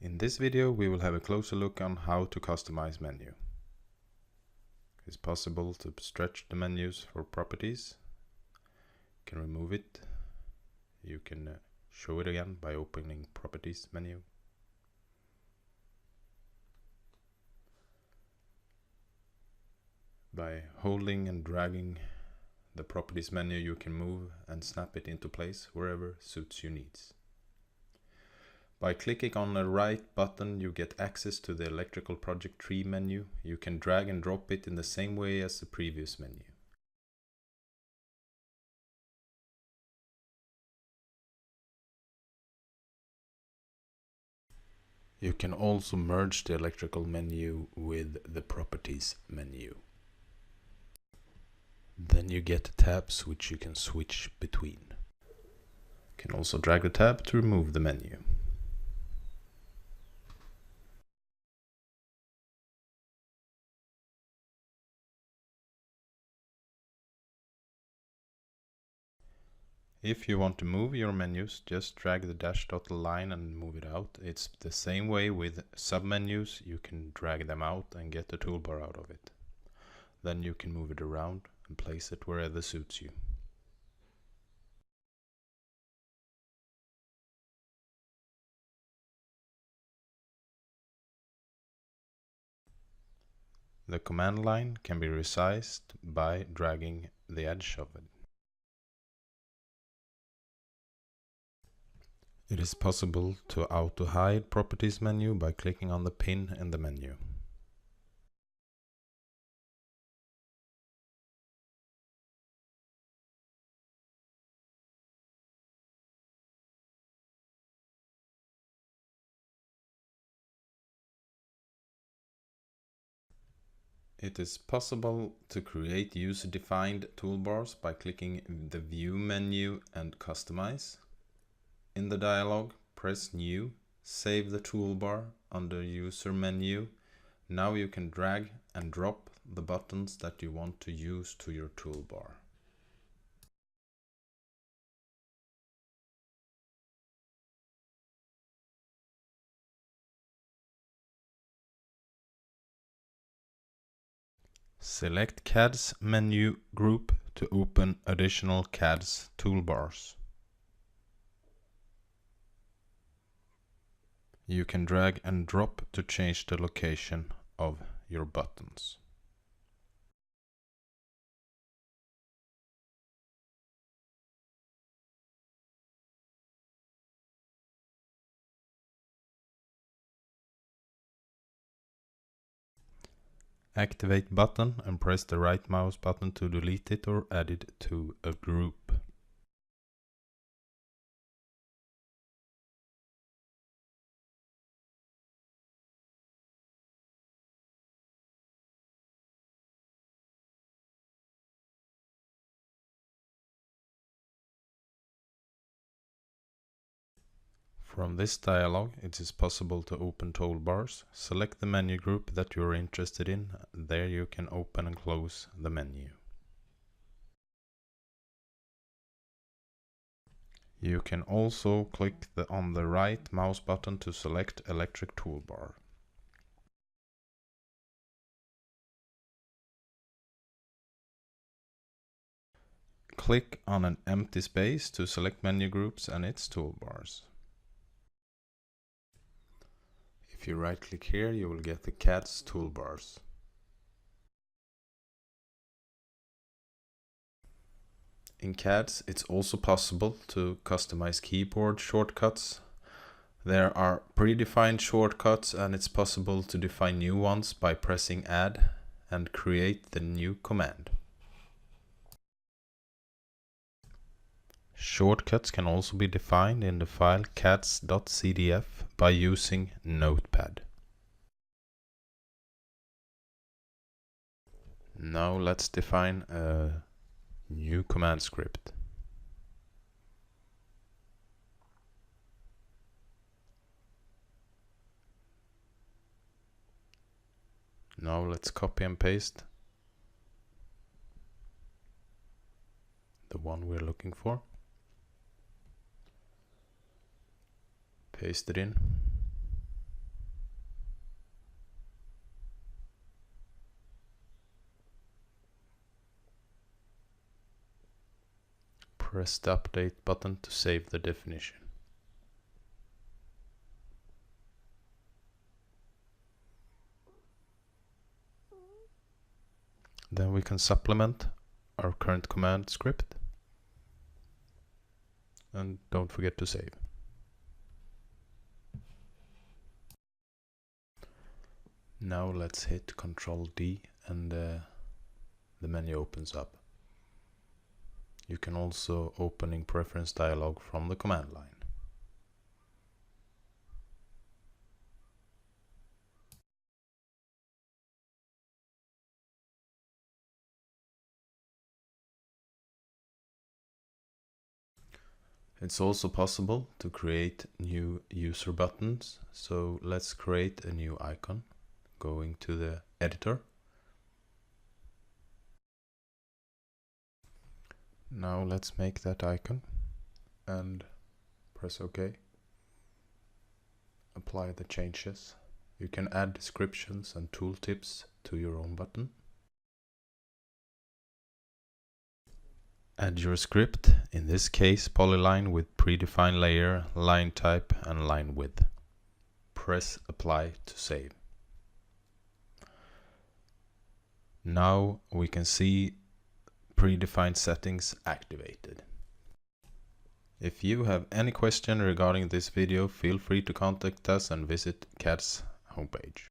In this video we will have a closer look on how to customize menu. It's possible to stretch the menus for properties. You can remove it. You can show it again by opening Properties menu. By holding and dragging the Properties menu, you can move and snap it into place wherever suits your needs. By clicking on the right button, you get access to the Electrical Project Tree menu. You can drag and drop it in the same way as the previous menu. You can also merge the Electrical menu with the Properties menu. Then you get tabs which you can switch between. You can also drag the tab to remove the menu. If you want to move your menus, just drag the dash dot line and move it out. It's the same way with submenus. You can drag them out and get the toolbar out of it. Then you can move it around and place it wherever suits you. The command line can be resized by dragging the edge of it. It is possible to auto-hide Properties menu by clicking on the pin in the menu. It is possible to create user-defined toolbars by clicking the View menu and Customize. In the dialog, press New, save the toolbar under User menu. Now you can drag and drop the buttons that you want to use to your toolbar. Select CAD's menu group to open additional CAD's toolbars. You can drag and drop to change the location of your buttons. Activate button and press the right mouse button to delete it or add it to a group. From this dialog, it is possible to open toolbars. Select the menu group that you are interested in. There you can open and close the menu. You can also click on the right mouse button to select Electric Toolbar. Click on an empty space to select menu groups and its toolbars. If you right-click here, you will get the CAD's toolbars. In CAD's, it's also possible to customize keyboard shortcuts. There are predefined shortcuts, and it's possible to define new ones by pressing Add and create the new command. Shortcuts can also be defined in the file cads.cdf by using Notepad. Now let's define a new command script. Now let's copy and paste the one we're looking for. Paste it in. Press the update button to save the definition. Then we can supplement our current command script. And don't forget to save. Now let's hit Ctrl D and the menu opens up. You can also open in preference dialog from the command line. It's also possible to create new user buttons, so let's create a new icon. Going to the editor. Now let's make that icon and press OK. Apply the changes. You can add descriptions and tooltips to your own button. Add your script, in this case polyline with predefined layer, line type and line width. Press apply to save. Now we can see predefined settings activated. If you have any question regarding this video, feel free to contact us and visit CAD's homepage.